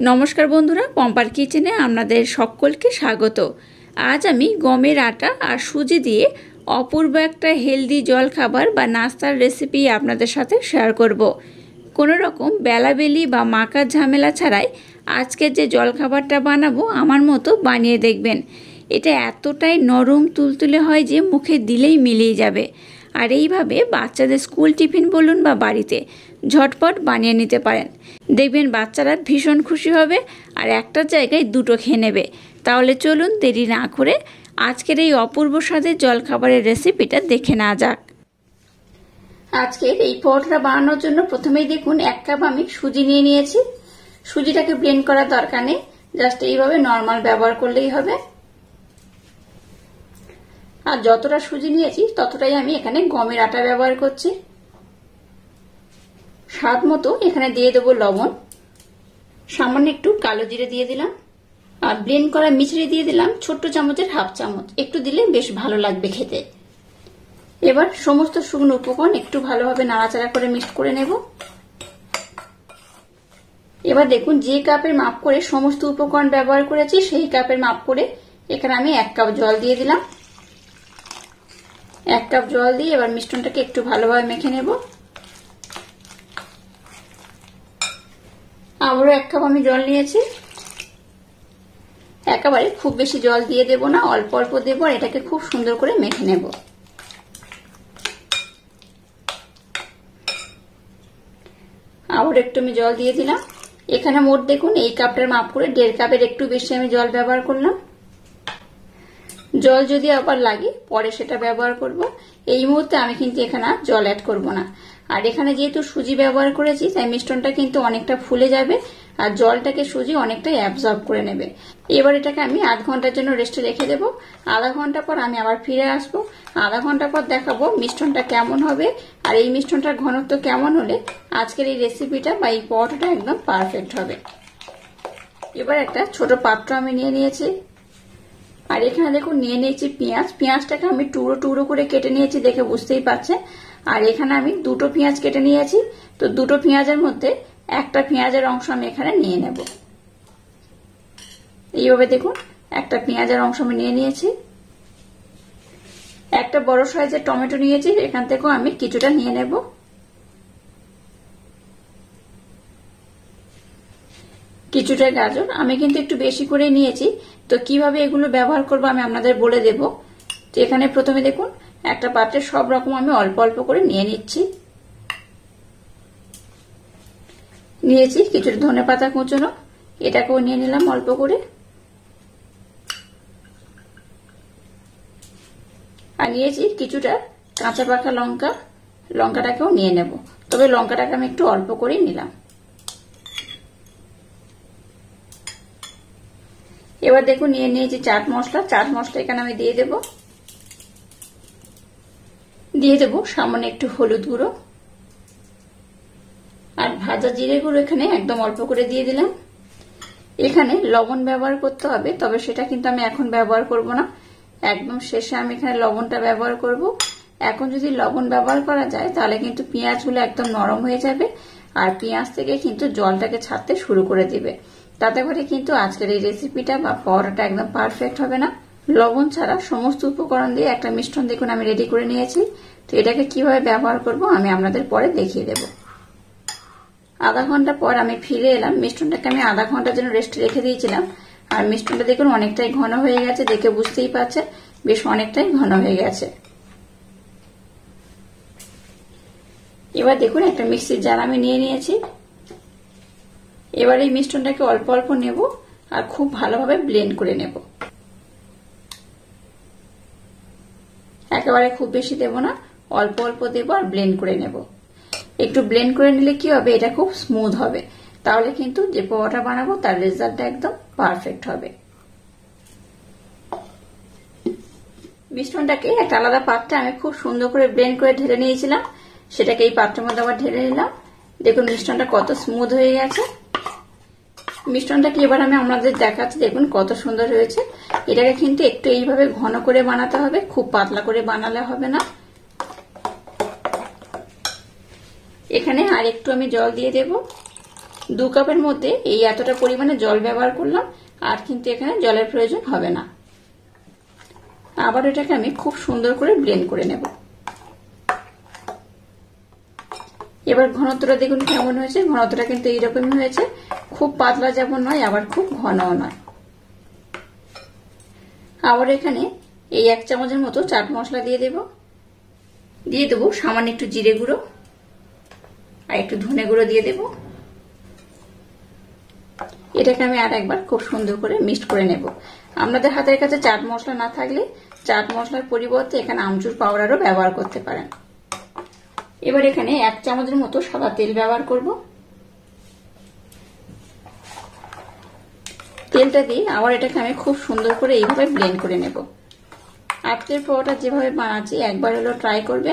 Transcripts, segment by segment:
নমস্কার বন্ধুরা, পম্পার কিচেনে আপনাদের সকলকে স্বাগত। আজ আমি গমের আটা আর সুজি দিয়ে অপূর্ব একটা হেলদি জলখাবার বা নাস্তার রেসিপি আপনাদের সাথে শেয়ার করব। কোনো রকম বেলাবেলি বা মাখার ঝামেলা ছাড়াই আজকের যে জলখাবারটা বানাবো আমার মতো বানিয়ে দেখবেন। এটা এতটাই নরম তুলতুলে হয় যে মুখে দিলেই মিলিয়ে যাবে। আর এইভাবে বাচ্চাদের স্কুল টিফিন বলুন বা বাড়িতে ঝটপট বানিয়ে নিতে পারেন। দেখবেন বাচ্চারা ভীষণ খুশি হবে আর একটার জায়গায় দুটো খেয়ে নেবে। তাহলে চলুন দেরি না করে আজকের এই অপূর্ব স্বাদের জলখাবারের রেসিপিটা দেখে নেওয়া যাক। আজকের এই পরোটা বানানোর জন্য প্রথমেই দেখুন 1 কাপ আমি সুজি নিয়ে নিয়েছি। সুজিটাকে ব্লেন্ড করার দরকার নেই, জাস্ট এইভাবে নর্মাল ব্যবহার করলেই হবে। আর যতটা সুজি নিয়েছি ততটাই আমি এখানে গমের আটা ব্যবহার করছি। স্বাদ মতো এখানে দিয়ে দেবো লবণ, সামান্য একটু কালো জিরে দিয়ে দিলাম, আর ব্লেন্ড করা মিছরি দিয়ে দিলাম ছোট্ট চামচের হাফ চামচ, একটু দিলে বেশ ভালো লাগবে খেতে। এবার সমস্ত শুকনো উপকরণ একটু ভালোভাবে নাড়াচাড়া করে মিক্স করে নেব। এবার দেখুন যে কাপের মাপ করে সমস্ত উপকরণ ব্যবহার করেছি সেই কাপের মাপ করে এখানে আমি 1 কাপ জল দিয়ে দিলাম। 1 কাপ জল দিয়ে এবার মিশ্রণটাকে একটু ভালোভাবে মেখে নেব। আবারও 1 কাপ আমি জল নিয়েছি। একেবারে খুব বেশি জল দিয়ে দেব না, অল্প অল্প দেব, আর এটাকে খুব সুন্দর করে মেখে নেব। আবার একটু আমি জল দিয়ে দিলাম। এখানে মোট দেখুন এই কাপটার মাপ করে 1.5 কাপের একটু বেশি আমি জল ব্যবহার করলাম। জল যদি আবার লাগে পরে সেটা ব্যবহার করব, এই মুহূর্তে আমি কিন্তু এখানে জল অ্যাড করব না। আর এখানে যেহেতু সুজি ব্যবহার করেছি তাই মিশ্রণটা কিন্তু অনেকটা ফুলে যাবে আর জলটাকে সুজি অনেকটাই অ্যাবজর্ব করে নেবে। এবার এটাকে আমি আধ ঘন্টার জন্য রেস্টে রেখে দেবো। আধা ঘন্টা পর আমি আবার ফিরে আসবো। আধা ঘন্টা পর দেখাবো মিশ্রণটা কেমন হবে আর এই মিশ্রণটার ঘনত্ব কেমন হলে আজকের এই রেসিপিটা বা এই পরোটাটা একদম পারফেক্ট হবে। এবার একটা ছোট পাত্র আমি নিয়ে নিয়েছি, আর এখানে দেখুন নিয়ে নিয়েছি পেঁয়াজ। পেঁয়াজটাকে আমি টুকরো টুকরো করে কেটে নিয়েছি, দেখে বুঝতেই পারছেন। আর এখানে আমি 2টো পেঁয়াজ কেটে নিয়েছি, তো 2টো পেঁয়াজের মধ্যে একটা পেঁয়াজের অংশ আমি এখানে নিয়ে নেব। এইভাবে দেখুন একটা পেঁয়াজের অংশ আমি নিয়ে নিয়েছি। একটা বড় সাইজের টমেটো নিয়েছি, এখান থেকেও আমি কিছুটা নিয়ে নেব। কিছুটা গাজর, আমি কিন্তু একটু বেশি করে নিয়েছি, তো কিভাবে এগুলো ব্যবহার করব আমি আপনাদের বলে দেব। তো এখানে প্রথমে দেখুন একটা পাত্রে সব রকম আমি অল্প অল্প করে নিয়ে নিচ্ছি। নিয়েছি কিছুটা ধনেপাতা কুচনো, এটাকেও নিয়ে নিলাম অল্প করে। আর নিয়েছি কিছুটা কাঁচা পাকা লঙ্কা, লঙ্কাটাকেও নিয়ে নেব, তবে লঙ্কাটাকে আমি একটু অল্প করেই নিলাম। এবার দেখুন নিয়ে নিয়েছি চাট মশলা। চাট মশলা এখানে আমি দিয়ে দেব। দিয়ে দেব সামান্য একটু হলুদ গুঁড়ো, আর ভাজা জিরে গুঁড়ো এখানে একদম অল্প করে দিয়ে দিলাম। এখানে লবণ ব্যবহার করতে হবে, তবে সেটা কিন্তু আমি এখন ব্যবহার করব না, একদম শেষে আমি এখানে লবণটা ব্যবহার করব। এখন যদি লবণ ব্যবহার করা যায় তাহলে কিন্তু পেঁয়াজগুলো একদম নরম হয়ে যাবে আর পেঁয়াজ থেকে কিন্তু জলটাকে ছাড়তে শুরু করে দিবে। তাতে করে কিন্তু আজকের এই রেসিপিটা বা পরোটা একদম পারফেক্ট হবে না। লবণ ছাড়া সমস্ত উপকরণ দিয়ে একটা মিশ্রণ দেখুন আমি রেডি করে নিয়েছি। তো এটাকে কিভাবে ব্যবহার করব আমি আপনাদের পরে দেখিয়ে দেব। আধা ঘন্টা পর আমি ফিরে এলাম। মিশ্রণটাকে আমি আধা ঘন্টার জন্য রেস্টে রেখে দিয়েছিলাম, আর মিশ্রণটা দেখুন অনেকটাই ঘন হয়ে গেছে, দেখে বুঝতেই পারছেন বেশ অনেকটাই ঘন হয়ে গেছে। এবার দেখুন একটা মিক্সির জার আমি নিয়ে নিয়েছি। এবার এই মিশ্রণটাকে অল্প অল্প নেব আর খুব ভালোভাবে ব্লেন্ড করে নেব। একেবারে খুব বেশি দেব না, অল্প অল্প দেব আর ব্লেন্ড করে নেব। একটু ব্লেন্ড করে নিলে কি হবে, এটা খুব স্মুথ হবে, তাহলে কিন্তু যে পরোটা বানাবো তার রেজাল্টটা একদম পারফেক্ট হবে। মিশ্রণটাকে একটা আলাদা পাত্রে আমি খুব সুন্দর করে ব্লেন্ড করে ঢেলে নিয়েছিলাম, সেটাকে এই পাত্রের মধ্যে আবার ঢেলে নিলাম। দেখুন মিশ্রণটা কত স্মুথ হয়ে গেছে। মিশ্রণটাকে এবার আমি আপনাদের দেখাচ্ছি, দেখুন কত সুন্দর হয়েছে। এটাকে কিন্তু একটু এইভাবে ঘন করে বানাতে হবে, খুব পাতলা করে বানালে হবে না। এখানে আর একটু আমি জল দিয়ে দেব। 2 কাপের মধ্যে এই এতটা পরিমাণে জল ব্যবহার করলাম, আর কিন্তু এখানে জলের প্রয়োজন হবে না। আবার এটাকে আমি খুব সুন্দর করে ব্লেন্ড করে নেব। এবার ঘনত্বটা দেখুন কেমন হয়েছে। ঘনত্বটা কিন্তু এইরকমই হয়েছে, খুব পাতলা যেমন নয় আবার খুব ঘনও নয়। আবার এখানে এই 1 চামচের মতো চাট মশলা দিয়ে দেবো সামান্য একটু জিরে গুঁড়ো আর একটু ধনে গুঁড়ো দিয়ে দেব। এটাকে আমি আর একবার খুব সুন্দর করে মিক্সড করে নেব। আপনাদের হাতের কাছে চাট মশলা না থাকলে চাট মশলার পরিবর্তে এখানে আমচুর পাউডারও ব্যবহার করতে পারেন। এবার এখানে 1 চামচের মতো সাদা তেল ব্যবহার করব। তেলটা দিয়ে আবার এটাকে আমি খুব সুন্দর করে এইভাবে ব্লেন্ড করে নেব। আজকের পরোটা যেভাবে বানাচ্ছি একবার হলো ট্রাই করবে,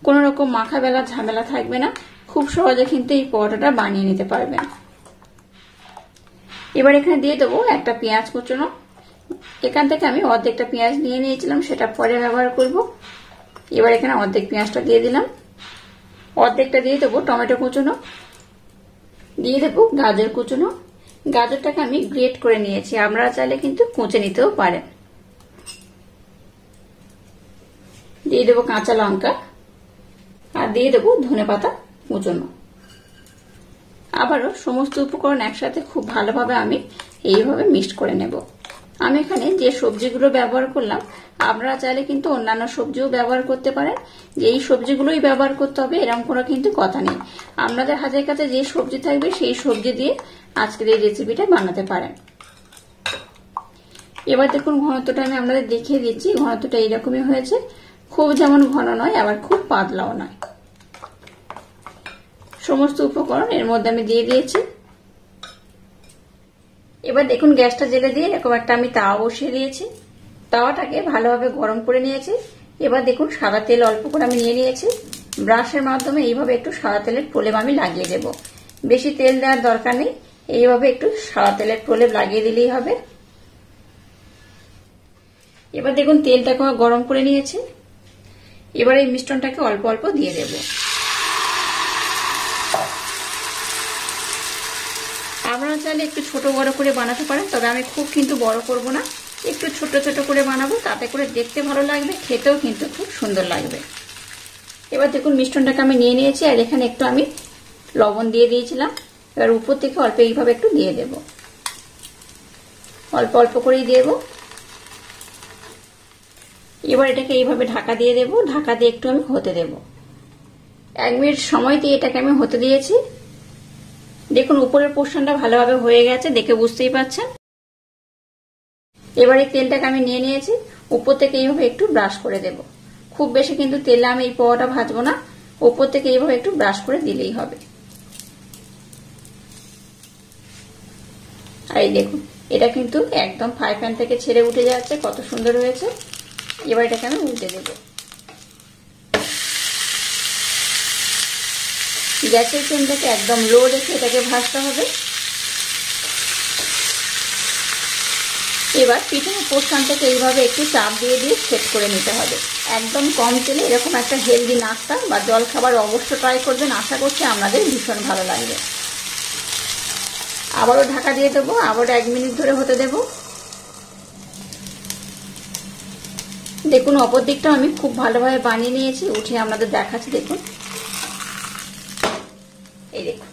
কোনো রকম মাখা বেলা ঝামেলা থাকবে না, খুব সহজে কিন্তু এই পরোটাটা বানিয়ে নিতে পারবেন। এবার এখানে দিয়ে দেবো একটা পেঁয়াজ কুচনো। এখান থেকে আমি অর্ধেকটা পেঁয়াজ নিয়ে নিয়েছিলাম, সেটা পরে ব্যবহার করব। এবার এখানে অর্ধেক পেঁয়াজটা দিয়ে দিলাম। অর্ধেকটা দিয়ে দেবো টমেটো কুচনো, দিয়ে দেবো গাজর কুচনো। গাজরটাকে আমি গ্রেট করে নিয়েছি, আপনারা চাইলে কিন্তু কুচে নিতেও পারেন। দিয়ে দেবো কাঁচা লঙ্কা আর দিয়ে দেবো ধনেপাতা কুচনো। আবারও সমস্ত উপকরণ একসাথে খুব ভালোভাবে আমি এইভাবে মিক্সড করে নেব। আমি এখানে যে সবজিগুলো ব্যবহার করলাম আপনারা চাইলে কিন্তু অন্যান্য সবজিও ব্যবহার করতে পারেন, যে এই সবজিগুলোই ব্যবহার করতে হবে এরকম কোনো কিন্তু কথা নেই। আপনাদের হাতের কাছে যে সবজি থাকবে সেই সবজি দিয়ে আজকের এই রেসিপিটা বানাতে পারেন। এবার দেখুন ঘনত্বটা আমি আপনাদের দেখিয়ে দিচ্ছি। ঘনত্বটা এইরকমই হয়েছে, খুব যেমন ঘন নয় আবার খুব পাতলাও নয়। সমস্ত উপকরণ এর মধ্যে আমি দিয়ে দিয়েছি। এবার দেখুন গ্যাসটা জেলে দিয়ে এরকম একটা আমি তাওয়া বসিয়ে দিয়েছি। তাওয়াটাকে ভালোভাবে গরম করে নিয়েছি। এবার দেখুন সাদা তেল অল্প করে আমি নিয়ে নিয়েছি। ব্রাশের মাধ্যমে এইভাবে একটু সাদা তেলের প্রলেপ আমি লাগিয়ে দেব। বেশি তেল দেওয়ার দরকার নেই, এইভাবে একটু সাদা তেলের প্রলেপ লাগিয়ে দিলেই হবে। এবার দেখুন তেলটাকে গরম করে নিয়েছি। এবার এই মিশ্রণটাকে অল্প অল্প দিয়ে দেব। আপনারা চাইলে একটু ছোট বড় করে বানাতে পারেন, তবে আমি খুব কিন্তু বড় করব না, একটু ছোট ছোট করে বানাবো, তাতে করে দেখতে ভালো লাগবে, খেতেও কিন্তু খুব সুন্দর লাগবে। এবার দেখুন মিশ্রণটাকে আমি নিয়ে নিয়েছি আর এখানে একটু আমি লবণ দিয়ে দিয়েছিলাম। এবার উপর থেকে অল্প এইভাবে একটু দিয়ে দেব, অল্প অল্প করেই দেব। এবার এটাকে এইভাবে ঢাকা দিয়ে দেব। ঢাকা দিয়ে একটু আমি হতে দেব। 1 মিনিট সময় দিয়ে এটাকে আমি হতে দিয়েছি। দেখুন উপরের পোর্শনটা ভালোভাবে হয়ে গেছে, দেখে বুঝতেই পারছেন। এবার এই তেলটাকে আমি নিয়ে নিয়েছি, উপর থেকে এইভাবে একটু ব্রাশ করে দেব। খুব বেশি কিন্তু তেলে আমি এই পোহাটা ভাজবো না, উপর থেকে এইভাবে একটু ব্রাশ করে দিলেই হবে। আর এই দেখুন এটা কিন্তু একদম ফ্রাই প্যান থেকে ছেড়ে উঠে যাচ্ছে, কত সুন্দর হয়েছে। এবার এটাকে আমি উল্টে দেব। গ্যাসের ফ্লেমটাকে একদম লো রেখে এটাকে ভাজতে হবে। এবার পিছনের পোর্শনটাকে এইভাবে একটু চাপ দিয়ে দিয়ে সেট করে নিতে হবে। একদম কম তেলে এরকম একটা হেলদি নাস্তা বা জল খাবার অবশ্য ট্রাই করবেন, আশা করছি আপনাদের ভীষণ ভালো লাগবে। আবারও ঢাকা দিয়ে দেবো, আবারও 1 মিনিট ধরে হতে দেব। দেখুন অপর দিকটাও আমি খুব ভালোভাবে বানিয়ে নিয়েছি, উঠে আপনাদের দেখাচ্ছি। দেখুন এই দেখুন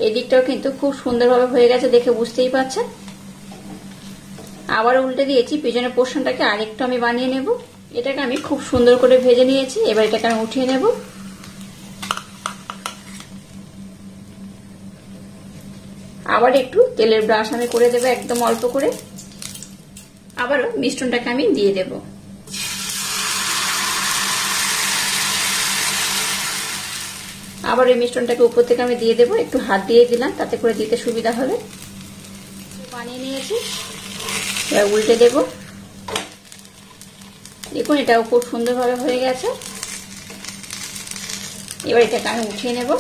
এই দিকটাও কিন্তু খুব সুন্দরভাবে হয়ে গেছে, দেখে বুঝতেই পারছেন। আবার উল্টে দিয়েছি, পিছনের পোর্শনটাকে আরেকটু আমি বানিয়ে নেব। এটাকে আমি খুব সুন্দর করে ভেজে নিয়েছি। এবার এটাকে আমি উঠিয়ে নেব। আবার একটু তেলের ব্রাশ আমি করে দেবো, একদম অল্প করে। আবারও মিশ্রণটাকে আমি দিয়ে দেব। আবার এই মিশ্রণটাকে উপর থেকে আমি দিয়ে দেবো, একটু হাত দিয়ে দিলাম তাতে করে দিতে সুবিধা হবে। বানিয়ে নিয়েছি, এবার উল্টে দেব। দেখুন এটাও খুব সুন্দরভাবে হয়ে গেছে। এবার এটাকে আমি উঠিয়ে নেব।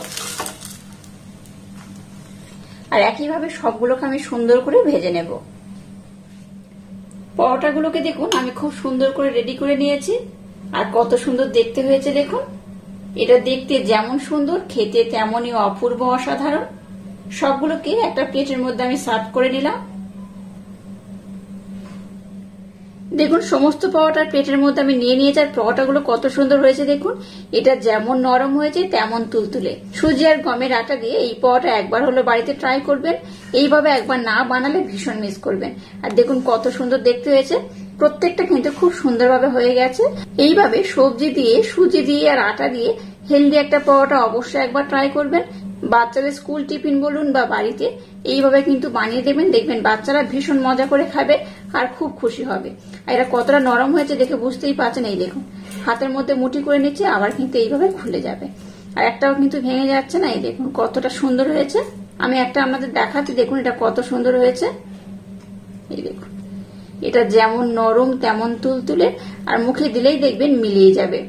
আর একইভাবে সবগুলোকে আমি সুন্দর করে ভেজে নেব। পরোটাগুলোকে দেখুন আমি খুব সুন্দর করে রেডি করে নিয়েছি, আর কত সুন্দর দেখতে হয়েছে দেখুন। এটা দেখতে যেমন সুন্দর, খেতে তেমনই অপূর্ব অসাধারণ। সবগুলোকে একটা প্লেটের মধ্যে আমি সার্ভ করে নিলাম। দেখুন সমস্ত পরোটার প্লেটের মধ্যে আমি নিয়ে নিয়েছি, আর পরোটাগুলো কত সুন্দর হয়েছে দেখুন। এটা যেমন নরম হয়েছে তেমন তুলতুলে। সুজি আর গমের আটা দিয়ে এই পরোটা একবার হলো বাড়িতে ট্রাই করবেন। এইভাবে একবার না বানালে ভীষণ মিস করবেন। আর দেখুন কত সুন্দর দেখতে হয়েছে, প্রত্যেকটা কিন্তু খুব সুন্দরভাবে হয়ে গেছে। এইভাবে সবজি দিয়ে, সুজি দিয়ে আর আটা দিয়ে হেলদি একটা পরোটা অবশ্যই একবার ট্রাই করবেন। বাচ্চাদের স্কুল টিফিন বলুন বা বাড়িতে এইভাবে কিন্তু বানিয়ে দেবেন, দেখবেন বাচ্চারা ভীষণ মজা করে খাবে আর খুব খুশি হবে। আর এটা কতটা নরম হয়েছে দেখে বুঝতেই পারছেন। এই দেখুন হাতের মধ্যে মুঠি করে নিচ্ছে, আবার কিন্তু এইভাবে খুলে যাবে, আর একটাও কিন্তু ভেঙে যাচ্ছে না। এই দেখুন কতটা সুন্দর হয়েছে। আমি একটা আপনাদের দেখাচ্ছি, দেখুন এটা কত সুন্দর হয়েছে। এই দেখুন এটা যেমন নরম তেমন তুলতুলে, আর মুখে দিলেই দেখবেন মিলিয়ে যাবে।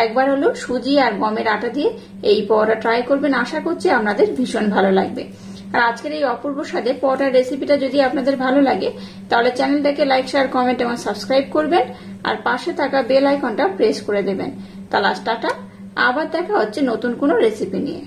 একবার হলো সুজি আর গমের আটা দিয়ে এই পরোটা ট্রাই করবেন, আশা করছি আপনাদের ভীষণ ভালো লাগবে। আর আজকের এই অপূর্ব স্বাদের পরোটার রেসিপিটা যদি আপনাদের ভালো লাগে তাহলে চ্যানেলটাকে লাইক, শেয়ার, কমেন্ট এবং সাবস্ক্রাইব করবেন, আর পাশে থাকা বেল আইকনটা প্রেস করে দেবেন। তাহলে টাটা, আবার দেখা হচ্ছে নতুন কোনো রেসিপি নিয়ে।